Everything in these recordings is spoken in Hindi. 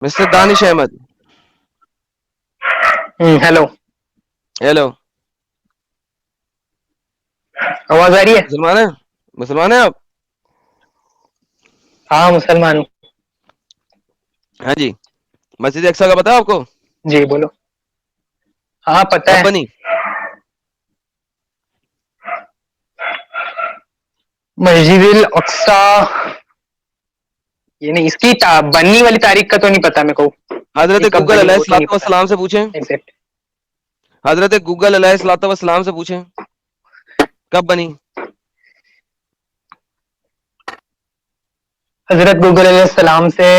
Mister Danish Ahmad. Hello. Hello. आवाज आ रही है? मुसलमान है? मुसलमान है आप? हाँ, मुसलमान हूँ। हाँ जी। मस्जिद अक्सा का पता है आपको? जी बोलो। हाँ, पता कब है। बनी? मस्जिद अक्सा। ये नहीं, इसकी बनने वाली तारीख का तो नहीं पता मेरे को। ये हजरत कब गूगल बनी वो तो नहीं पता अलैहिस्सलाम से पूछें। एग्जैक्ट। हजरत गूगल अलैहिस्सलाम से पूछें कब बनी। हजरत गूगल अलैहिस्सलाम से।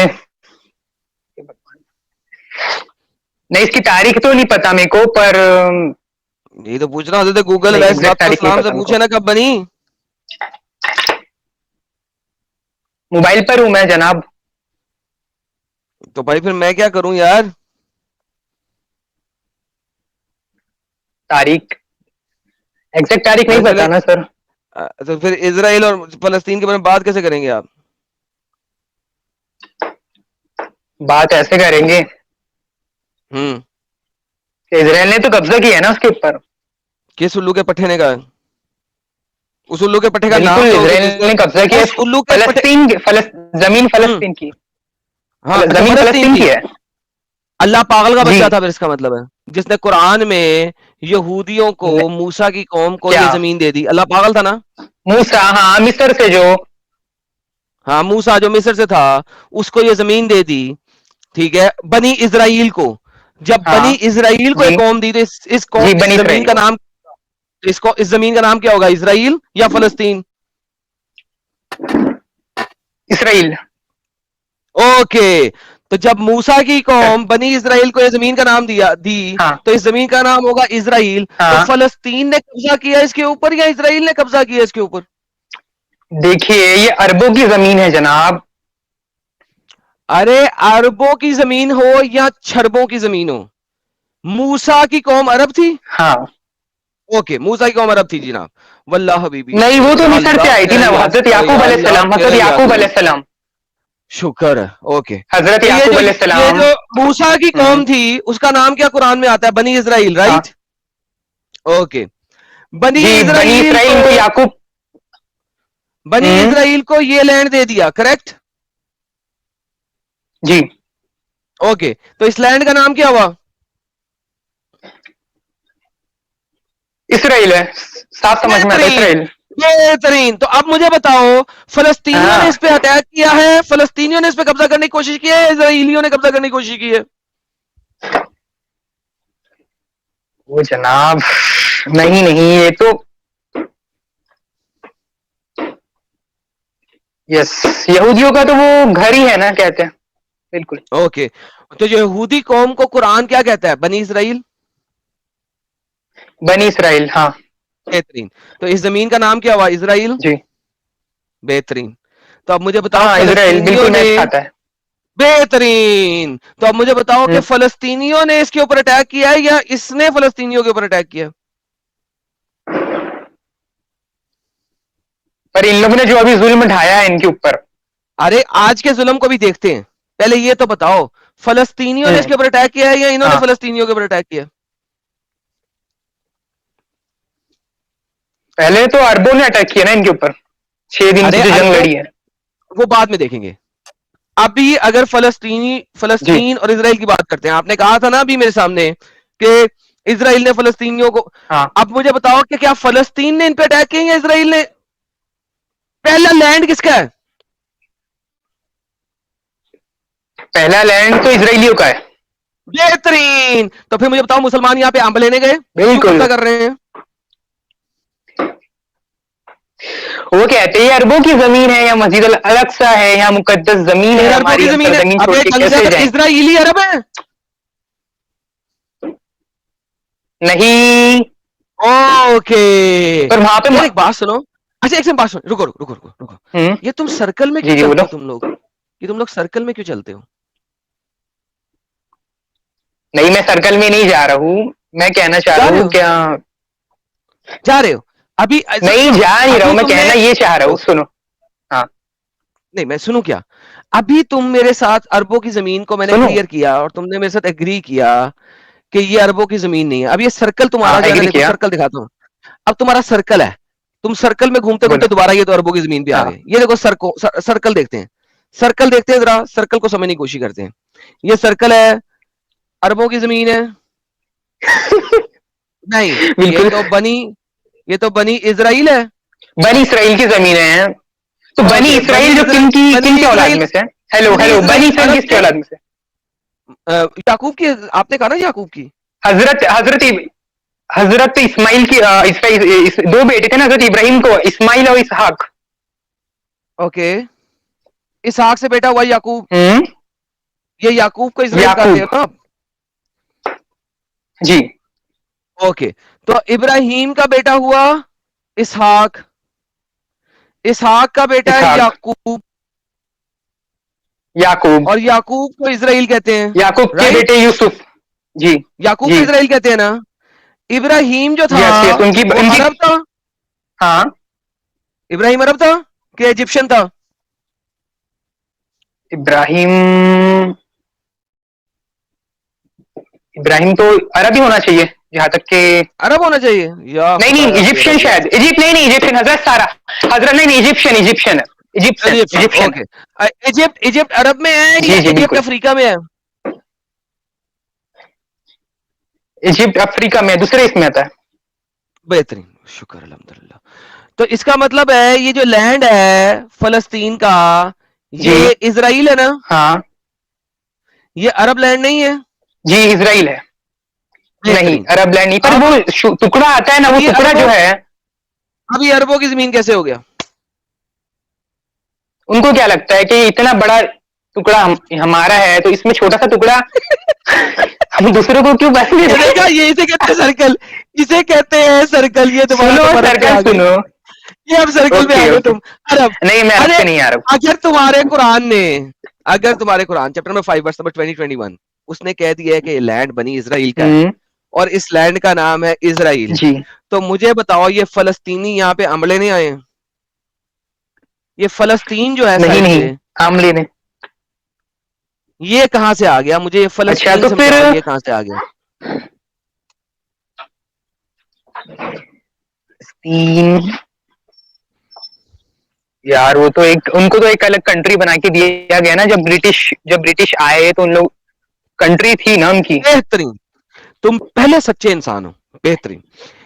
नहीं, इसकी तारीख तो नहीं पता मेरे को, पर यही तो पूछ रहा हूँ, हजरत गूगल नहीं, एग्जैक्ट तारीख नहीं अलैहिस्सलाम से पता मेरे पूछे को। ना कब बनी। मोबाइल पर हूँ मैं जनाब। तो भाई फिर मैं क्या करूं यार। तारीख, एग्जैक्ट तारीख नहीं अच्छा पता ना सर। तो फिर इजराइल और फलस्तीन के बारे में बात कैसे करेंगे आप? बात ऐसे करेंगे हम्म। कि इसराइल ने तो कब्जा किया है ना उसके ऊपर। किस उल्लू के पट्टे ने कहा? उस उल्लू के पट्टे का बिल्कुल, नाम दो तो इसराइल जिसने ने कब्जा किया उस उल्लू के पट्टे। फलस्तीन जमीन हम्म। फलस्तीन की। हाँ अच्छा, जमीन फलस्तीन फलस्तीन की। की है। अल्लाह पागल का जी। बच्चा था फिर, इसका मतलब है जिसने कुरान में यहूदियों को, न, मूसा की कौम को क्या? ये जमीन दे दी। अल्लाह पागल था ना? मूसा, हाँ, मिस्र से जो। हाँ, मूसा जो मिस्र से था, उसको ये जमीन दे दी। ठीक है, बनी इसराइल को। जब बनी हाँ इसराइल को जी। एक कौम दी तो जी, इस बनी जमीन इसराइल का को। नाम, इस जमीन का नाम क्या होगा? इसराइल या फलस्तीन? इसराइल। ओके। तो जब मूसा की कौम बनी इसराइल को ये जमीन का नाम दी, हाँ तो इस जमीन का नाम होगा इसराइल। तो हाँ। फलस्तीन ने कब्जा किया इसके ऊपर या इसराइल ने कब्जा किया इसके ऊपर? देखिए, ये अरबों की जमीन है जनाब। अरे अरबों की जमीन हो या छरबों की जमीन हो, मूसा की कौम अरब थी। हाँ। ओके, मूसा की कौम अरब थी जनाब। वल्लाह हबीबी, नहीं, वो तो या मिस्र से अल्लाह आई थी तेरा ना, ही हजरत आस्ता है, याकूब या अल्लाह अलैहिस्सलाम, तेरा हजरत ही याकूब आस्ता है। अलैहिस्सलाम। शुक्र है। ओके। हजरत तो याकूब अलैहिस्सलाम। ये जो मूसा की हम्म। कौम थी, उसका नाम क्या कुरान में आता है? बनी इसराइल, हाँ राइट? ओके। बनी जी, बनी इसराइल इसराइल को, इनको याकूब। बनी हम्म। इसराइल को ये लैंड दे दिया, करेक्ट? जी। ओके, तो इस लैंड का नाम क्या हुआ? इसराइल है। साफ समझ में आता है, बेहतरीन। इसराइल। बेहतरीन। तो अब मुझे बताओ, फलस्तीनियों ने इस हाँ। पे अटैक किया है, फलस्तीनियों ने इस पे कब्जा करने की कोशिश की है, इसराइलियों ने कब्जा करने की कोशिश की है? वो जनाब, नहीं नहीं, ये तो यस, यहूदियों का तो वो घर ही है ना, कहते हैं। बिल्कुल। ओके। तो यहूदी कौम को कुरान क्या कहता है? बनी इसराइल। बनी इसराइल, हाँ। बेहतरीन। तो इस जमीन का नाम क्या हुआ? इसराइल। जी। बेहतरीन। तो अब मुझे बताओ, हाँ, इसराइल फलस्तीनियों बिल्कुल ने, मैच खाता है। बेहतरीन, तो अब मुझे बताओ कि हम्म। फलस्तीनियों ने इसके ऊपर अटैक किया है या इसने फलस्तीनियों के ऊपर अटैक किया? पर इन लोगों ने जो अभी जुल्म ढाया है इनके ऊपर। अरे आज के जुल्म को भी देखते हैं, पहले ये तो बताओ, फलस्तीनियों ने हम्म। इसके ऊपर अटैक किया है या इन्होंने हाँ, फलस्तीनियों के ऊपर अटैक किया? पहले तो अरबों ने अटैक किया ना इनके ऊपर। 6 दिन की अरे जो जंग अरबों, लड़ी है। वो बाद में देखेंगे। अभी अगर जी। फलस्तीन और इसराइल की बात करते हैं, आपने कहा था ना अभी मेरे सामने कि इसराइल ने फलस्तीनियों को, हाँ, अब मुझे बताओ कि क्या फलस्तीन ने इन पे अटैक किया या इसराइल ने? पहला लैंड किसका है? पहला लैंड तो इसराइलियों का है। बेहतरीन। तो फिर मुझे बताओ, मुसलमान यहाँ पे अंब लेने गए, क्यों बिल्कुल। कब्जा कर रहे हैं? वो कहते हैं ये अरबों की जमीन है या मस्जिद अल अक्सा है या मुकद्दस जमीन फिर है अरबों की हमारी, हम जमीन है। सरजमीन अब छोड़ एक के गल से, कैसे अगर जाएं? इसराइली अरब है। नहीं। ओके। पर वहां पे यार एक बात सुनो। अच्छा एक सेकंड, बात सुनो, रुको रुको रुको रुको। हम्म। ये तुम सर्कल में क्यों जी जी, चलते बोलो। हो तुम लोग? ये तुम लोग सर्कल में क्यों चलते हो? नहीं, मैं सर्कल में नहीं जा रहा हूँ। मैं कहना चाह जा रहा रहे हूँ हो? क्या? जा रहे हो? अभी नहीं, सुनो, जा नहीं रहा हूँ, अभी मैं तुमने, कहना ये चाह रहा हूँ, सुनो। हाँ। नहीं मैं सुनूं क्या? अभी तुम मेरे साथ अरबों की जमीन को मैंने सुनो। क्लियर किया और तुमने मेरे साथ एग्री किया कि ये अरबों की जमीन नहीं है। अब ये सर्कल तुम्हारा हाँ, जो है ना, एग्री देखो किया। सर्कल दिखाता हूँ। अब तुम्हारा सर्कल है, तुम सर्कल में घूमते बोलो। घूमते दोबारा ये तो अरबों की जमीन पे आ हाँ। गए। ये देखो सर्कल देखते हैं, सर्कल देखते हैं, जरा सर्कल को समझने की कोशिश करते हैं। ये सर्कल है, अरबों की जमीन है? नहीं, बिल्कुल। ये तो बनी इजराइल है। बनी इसराइल की जमीन है। तो बनी ओके, इसराइल जो किन की औलाद में से है? हेलो बनी हेलो, बनी इजराइल इसराइल अरब किसकी थे। औलाद में से? याकूब की, आपने कहा ना याकूब की। हजरत हजरत हजरत इस्माइल की दो बेटे थे ना हजरत इब्राहिम को, इस्माइल और इसहाक। ओके, इसहाक से बेटा हुआ याकूब। हम्म। ये याकूब को इसराइल कहते याकूब। हैं ना। जी। ओके, तो इब्राहिम का बेटा हुआ इसहाक, इसहाक का बेटा है इसहाक। याकूब, याकूब। और याकूब को इसराइल कहते हैं। याकूब के राइट, बेटे यूसुफ। जी। याकूब जी। को इसराइल कहते हैं ना। इब्राहिम जो था यस यस, उनकी वो उनकी। अरब था। हाँ। इब्राहिम अरब था कि इजिप्शियन था? इब्राहिम। इब्राहिम तो अरब ही होना चाहिए, जहां तक के। अरब होना चाहिए। या नहीं नहीं, खुदाया तेरा इजिप्शियन जो शायद, इजिप्ट नहीं नहीं, इजिप्शियन हजरत सारा। हजरत नहीं नहीं, इजिप्शियन इजिप्शियन है। Egyptian Egyptian. Egyptian. Okay, Egypt Egypt अरब में है जी या जी इजिप्ट बिल्कुल। अफ्रीका में है? इजिप्ट अफ्रीका में दूसरे इसमें आता है। बेहतरीन, शुक्र अल्हम्दुलिल्लाह। तो इसका मतलब है ये जो लैंड है फलस्तीन का, जी। ये इजराइल है ना? हाँ। ये अरब लैंड नहीं है? जी इसराइल है। नहीं, बेहतरीन। अरब लैंड नहीं, पर अब वो टुकड़ा आता है ना, अब वो ये टुकड़ा जो अरबों है। अब ये अरबों की जमीन कैसे हो गया? उनको क्या लगता है कि इतना बड़ा टुकड़ा हमारा है, तो इसमें छोटा सा टुकड़ा हम दूसरों को क्यों बांटने ये देखा, दें? ये इसे कहते हैं सर्कल, इसे कहते हैं सर्कल। ये दोबारा सुनो तुम अरब पे सर्कल आ गए, सुनो। ये अब सर्कल पे आ ओके गए ओके। तुम। अरब। नहीं, मैं अरब अरे, से नहीं आ रहा हूँ। अगर तुम्हारे कुरान ने, अगर तुम्हारे Quran chapter number 5 verse number 2021 उसने कह दिया है कि लैंड बनी इसराइल का है और इस लैंड का नाम है इसराइल, जी। तो मुझे बताओ ये फलस्तीनी यहाँ पे अमले नहीं आए? ये फलस्तीन जो है नहीं साइड नहीं, पे, आमले ने। ये कहां से आ गया? मुझे ये अच्छा फलस्तीन तो फिर समझाओ, ये कहां से आ गया? तीन। यार वो तो एक, उनको तो एक अलग कंट्री बना के दिया गया ना, जब ब्रिटिश आए तो उन लोग, कंट्री थी ना उनकी। बेहतरीन, तुम पहले सच्चे इंसान हो। बेहतरीन।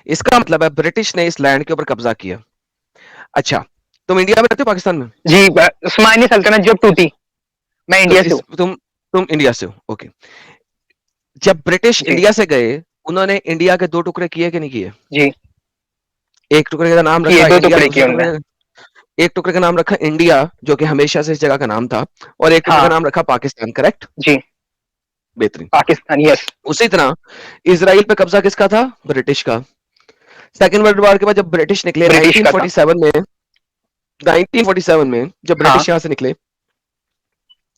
इसका मतलब है ब्रिटिश ने इस लैंड के ऊपर कब्जा किया। अच्छा, तुम इंडिया में रहते हो पाकिस्तान में? जी, उस्मानी सल्तनत जब टूटी। मैं तो इंडिया से हूँ। तुम इंडिया से हो, ओके। जब ब्रिटिश जी। इंडिया से गए, उन्होंने इंडिया के दो टुकड़े किए कि नहीं किए? जी। एक टुकड़े का नाम किए, रखा दो इंडिया, टुकड़े दूसरे किए उनने। टुकड़े, एक टुकड़े का नाम रखा इंडिया जो कि हमेशा से इस जगह का नाम था, और एक टुकड़े का हाँ। नाम रखा पाकिस्तान, करेक्ट? जी। बेहतरीन। पाकिस्तान, यस। उसी तरह इसराइल पे कब्जा किसका था? ब्रिटिश का। सेकेंड वर्ल्ड वॉर के बाद जब ब्रिटिश निकले ब्रिटिश का था। 1947 में, 1947 में जब हाँ। ब्रिटिश यहां से निकले,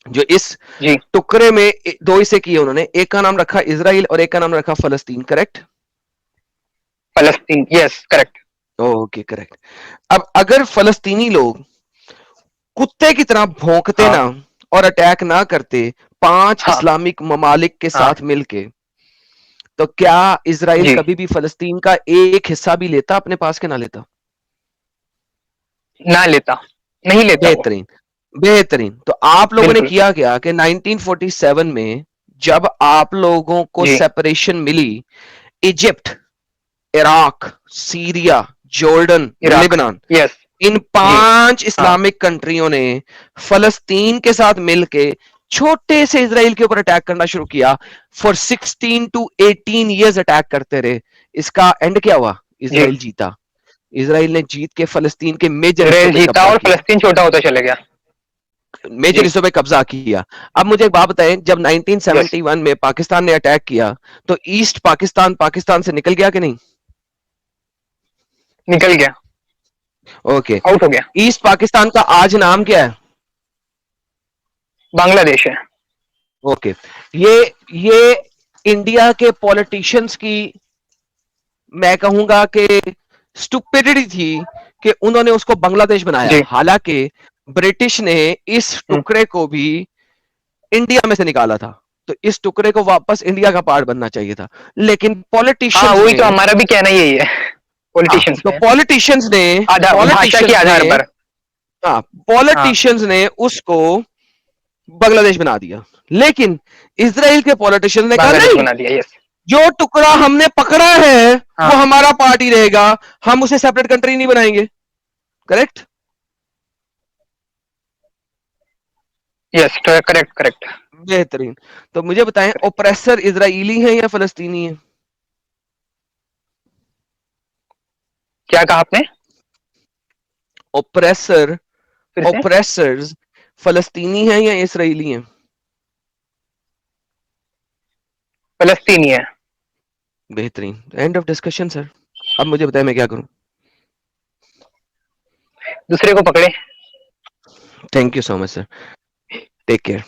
जो इस जी। टुकड़े में दो हिस्से किए उन्होंने, एक का नाम रखा इसराइल और एक का नाम रखा फलस्तीन, करेक्ट? फलस्तीन, यस करेक्ट। Okay, correct. अब अगर फलस्तीनी लोग कुत्ते की तरह भौंकते हाँ। ना और अटैक ना करते 5 हाँ। इस्लामिक ममालिक के हाँ। साथ मिलके, तो क्या इसराइल जी। कभी भी फलस्तीन का एक हिस्सा भी लेता अपने पास के ना लेता? ना लेता। नहीं लेता वो। बेहतरीन, बेहतरीन। तो आप लोगों ने बिल्कुल। किया क्या कि 1947 में जब आप लोगों को जी। सेपरेशन मिली, Egypt, Iraq, Syria, Jordan, Iraq. Lebanon, yes. इन जी। 5 हाँ। इस्लामिक कंट्रियों ने फलस्तीन के साथ मिलके छोटे से इसराइल के ऊपर अटैक करना शुरू किया। फॉर 16 टू 18 इयर्स अटैक करते रहे। इसका एंड क्या हुआ? जी। इसराइल जीता। इसराइल ने जीत के फलस्तीन के मेजर हिस्सों इसराइल पे जीता कब्जा और किया, फलस्तीन छोटा होता चला गया। मेजर जी। हिस्सों पे कब्जा किया। अब मुझे एक बात बताएं, जब यस। 1971 में पाकिस्तान ने अटैक किया, तो ईस्ट पाकिस्तान पाकिस्तान से निकल गया कि नहीं? निकल गया। ओके। आउट हो गया। ईस्ट पाकिस्तान का आज नाम क्या है? बांग्लादेश है। ओके। ये इंडिया के पॉलिटिशियंस की, मैं कहूंगा कि स्टुपिडिटी थी कि उन्होंने उसको बांग्लादेश बनाया। जी। हालांकि ब्रिटिश ने इस टुकड़े को भी इंडिया में से निकाला था, तो इस टुकड़े को वापस इंडिया का पार्ट बनना चाहिए था, लेकिन हाँ पॉलिटिशियंस वही ने, तो हमारा भी कहना यही है पॉलिटिशियंस तो में पॉलिटिशियंस ने भाषा के आधार पर हाँ, हाँ पॉलिटिशियंस ने उसको बांग्लादेश बना दिया, लेकिन इसराइल के पॉलिटिशियंस ने कहा बांग्लादेश नहीं, बना दिया यस जो टुकड़ा हमने पकड़ा है हाँ वो हमारा पार्ट ही रहेगा, हम उसे सेपरेट कंट्री नहीं बनाएंगे। करेक्ट? यस करेक्ट करेक्ट बेहतरीन। तो मुझे बताएं, ओप्रेसर इजरायली है या फलस्तीनी है? क्या कहा आपने ओप्रेसर, फिर से ओप्रेसर्स फलस्तीनी है या इसराइली है? फलस्तीनी है बेहतरीन। End of discussion sir. अब मुझे बताएं मैं क्या करूं? दूसरे को पकड़े thank you so much sir, take care.